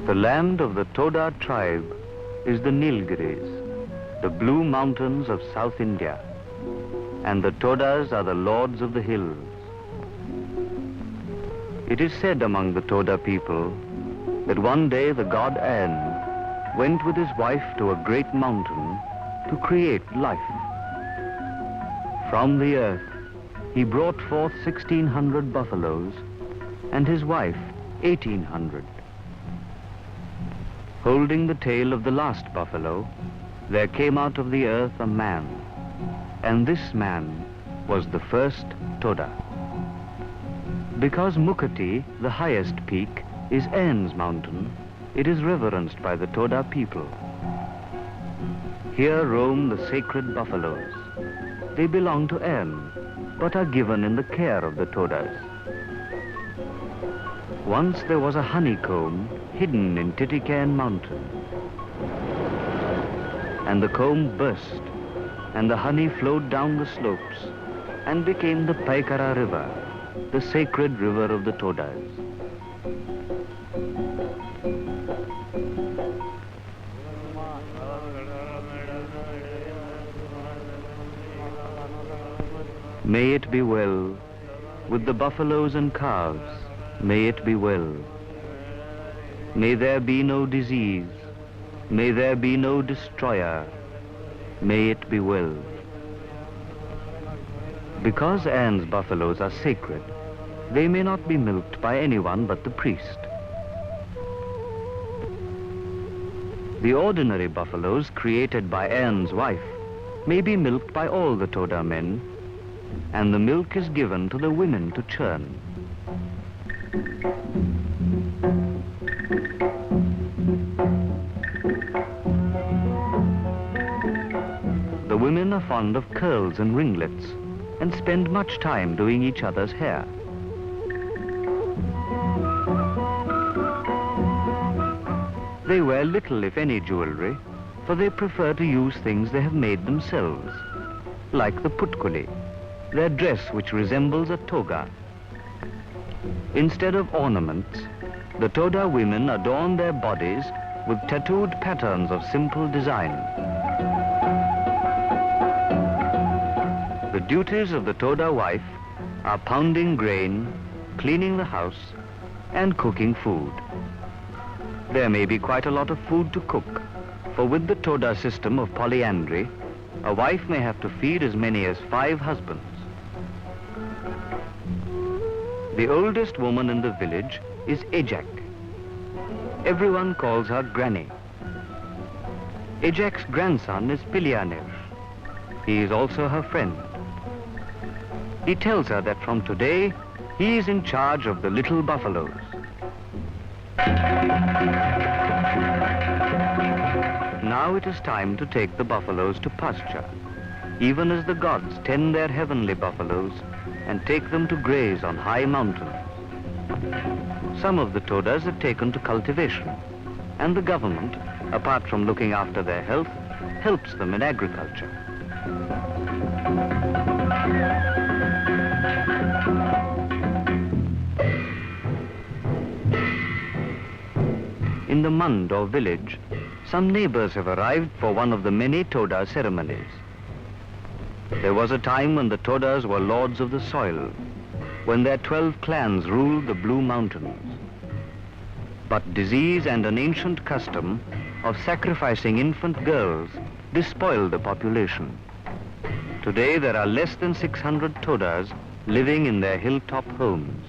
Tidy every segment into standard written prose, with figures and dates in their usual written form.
The land of the Toda tribe is the Nilgiris, the blue mountains of South India, and the Todas are the lords of the hills. It is said among the Toda people that one day the god An went with his wife to a great mountain to create life. From the earth, he brought forth 1,600 buffaloes, and his wife 1,800. Holding the tail of the last buffalo, there came out of the earth a man, and this man was the first Toda. Because Mukati, the highest peak, is An's mountain, it is reverenced by the Toda people. Here roam the sacred buffaloes. They belong to An, but are given in the care of the Todas. Once there was a honeycomb hidden in Titicaca mountain, and the comb burst, and the honey flowed down the slopes and became the Paikara river, the sacred river of the Todas. May it be well with the buffaloes and calves, may it be well. May there be no disease, may there be no destroyer, may it be well. Because An's buffaloes are sacred, they may not be milked by anyone but the priest. The ordinary buffaloes created by An's wife may be milked by all the Toda men, and the milk is given to the women to churn. The women are fond of curls and ringlets and spend much time doing each other's hair. They wear little, if any, jewelry, for they prefer to use things they have made themselves, like the putkuli, their dress which resembles a toga. Instead of ornaments, the Toda women adorn their bodies with tattooed patterns of simple design. The duties of the Toda wife are pounding grain, cleaning the house, and cooking food. There may be quite a lot of food to cook, for with the Toda system of polyandry, a wife may have to feed as many as 5 husbands. The oldest woman in the village is Ajak. Everyone calls her Granny. Ajak's grandson is Pilyanev. He is also her friend. He tells her that from today, he is in charge of the little buffaloes. Now it is time to take the buffaloes to pasture, even as the gods tend their heavenly buffaloes and take them to graze on high mountains. Some of the Todas are taken to cultivation, and the government, apart from looking after their health, helps them in agriculture. In the Mand or village, some neighbors have arrived for one of the many Toda ceremonies. There was a time when the Todas were lords of the soil, when their 12 clans ruled the Blue Mountains. But disease and an ancient custom of sacrificing infant girls despoiled the population. Today there are less than 600 Todas living in their hilltop homes.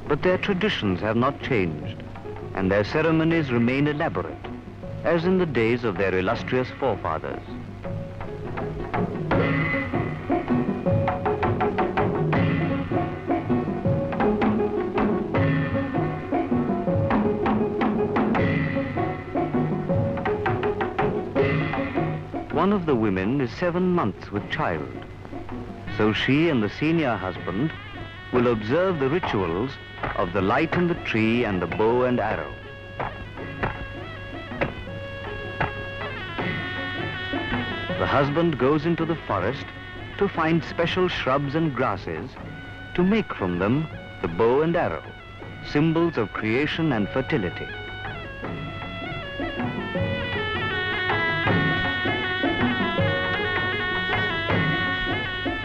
But their traditions have not changed, and their ceremonies remain elaborate, as in the days of their illustrious forefathers. One of the women is 7 months with child, so she and the senior husband will observe the rituals of the light in the tree and the bow and arrow. The husband goes into the forest to find special shrubs and grasses to make from them the bow and arrow, symbols of creation and fertility.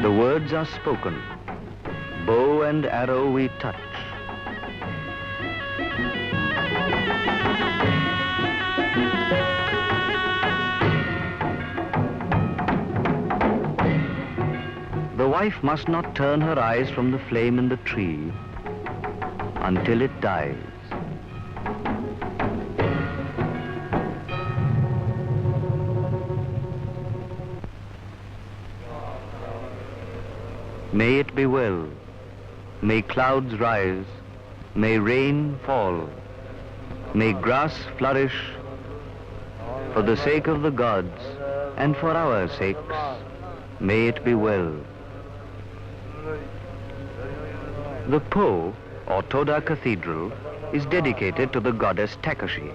The words are spoken. Bow and arrow we touch. The wife must not turn her eyes from the flame in the tree until it dies. May it be well. May clouds rise. May rain fall. May grass flourish. For the sake of the gods and for our sakes, may it be well. The Po, or Toda Cathedral, is dedicated to the goddess Takashi.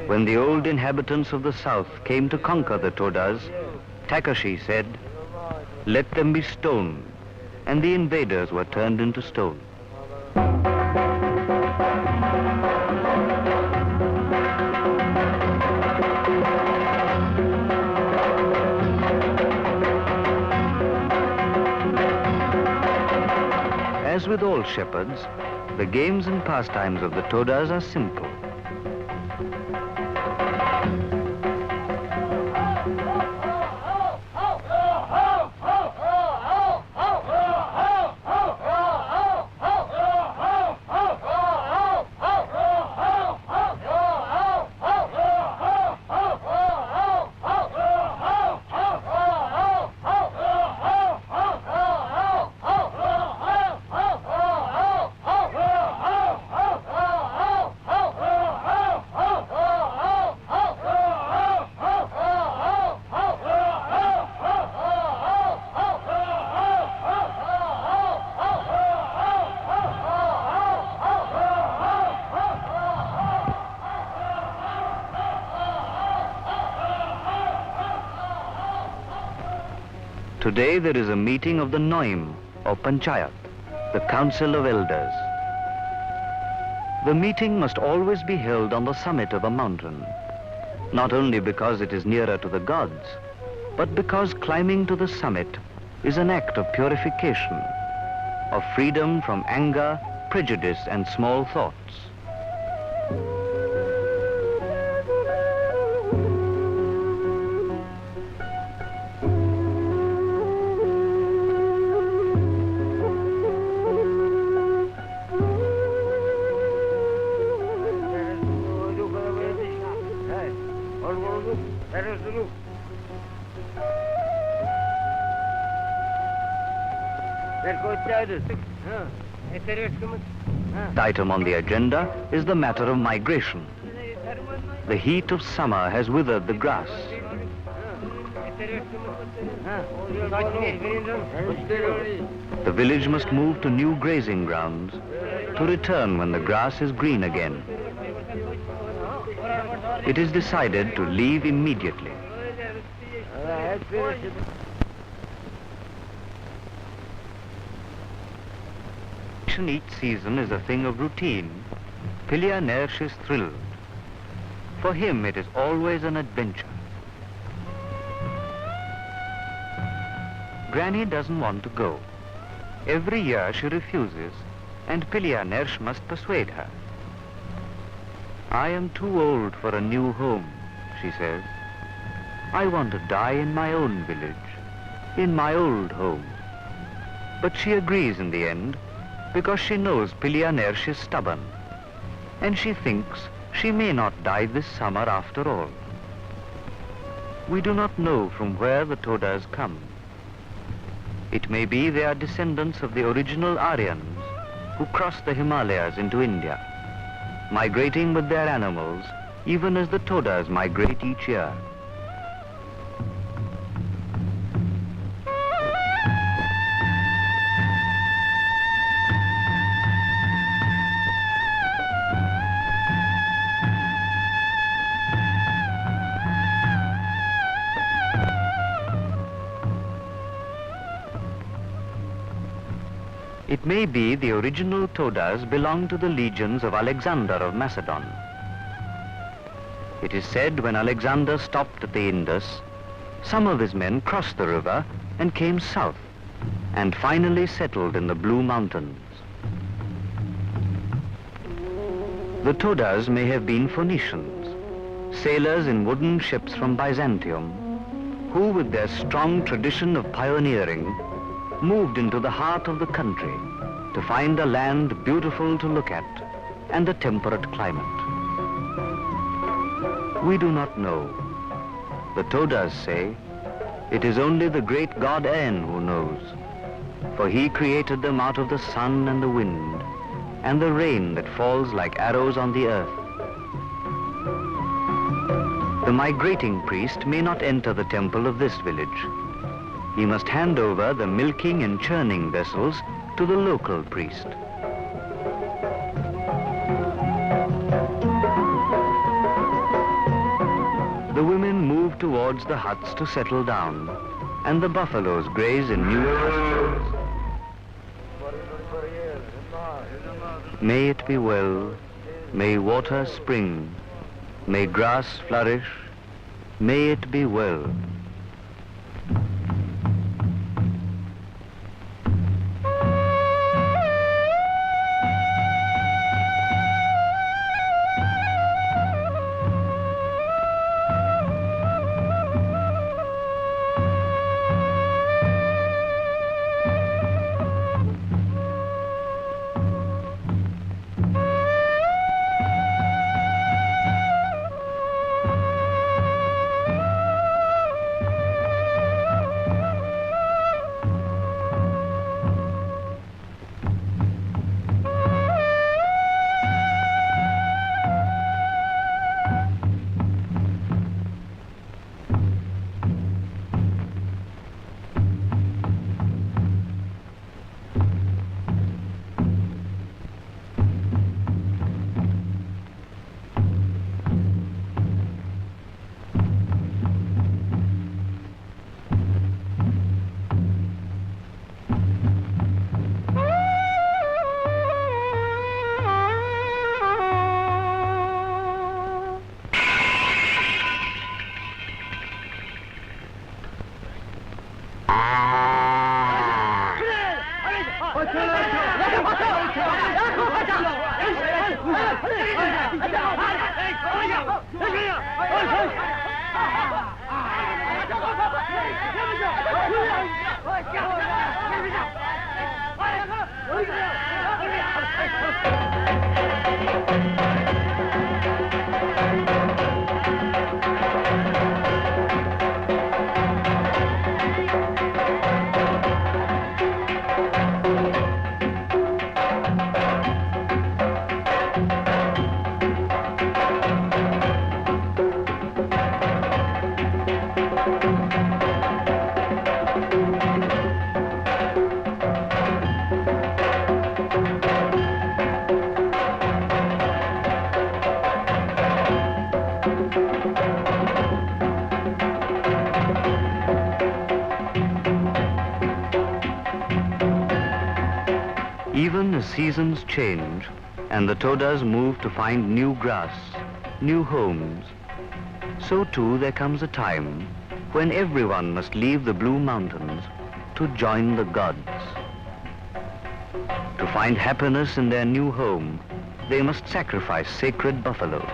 When the old inhabitants of the south came to conquer the Todas, Takashi said, "Let them be stoned," and the invaders were turned into stone. As with all shepherds, the games and pastimes of the Todas are simple. Today there is a meeting of the Noim, or Panchayat, the Council of Elders. The meeting must always be held on the summit of a mountain, not only because it is nearer to the gods, but because climbing to the summit is an act of purification, of freedom from anger, prejudice, and small thoughts. The item on the agenda is the matter of migration. The heat of summer has withered the grass. The village must move to new grazing grounds to return when the grass is green again. It is decided to leave immediately. Each season is a thing of routine. Pilianersh is thrilled. For him, it is always an adventure. Granny doesn't want to go. Every year she refuses, and Pilianersh must persuade her. "I am too old for a new home," she says. "I want to die in my own village, in my old home." But she agrees in the end, because she knows Pilianersh is stubborn, and she thinks she may not die this summer after all. We do not know from where the Todas come. It may be they are descendants of the original Aryans who crossed the Himalayas into India, migrating with their animals, even as the Todas migrate each year. It may be the original Todas belonged to the legions of Alexander of Macedon. It is said when Alexander stopped at the Indus, Some of his men crossed the river and came south, and finally settled in the Blue Mountains. The Todas may have been Phoenicians, sailors in wooden ships from Byzantium, who with their strong tradition of pioneering moved into the heart of the country to find a land beautiful to look at and a temperate climate. We do not know. The Todas say it is only the great god En who knows, for he created them out of the sun and the wind and the rain that falls like arrows on the earth. The migrating priest may not enter the temple of this village. He must hand over the milking and churning vessels to the local priest. The women move towards the huts to settle down, and the buffaloes graze in new pastures. May it be well, may water spring, may grass flourish, may it be well. Even as seasons change and the Todas move to find new grass, new homes, so too there comes a time when everyone must leave the Blue Mountains to join the gods. To find happiness in their new home, they must sacrifice sacred buffaloes.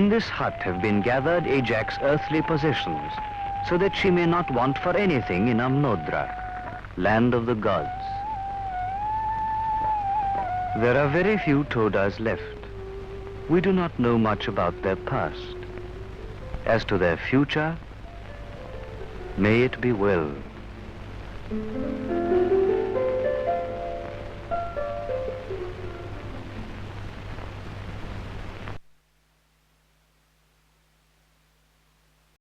In this hut have been gathered Ajax's earthly possessions, so that she may not want for anything in Amnodra, land of the gods. There are very few Todas left. We do not know much about their past. As to their future, may it be well.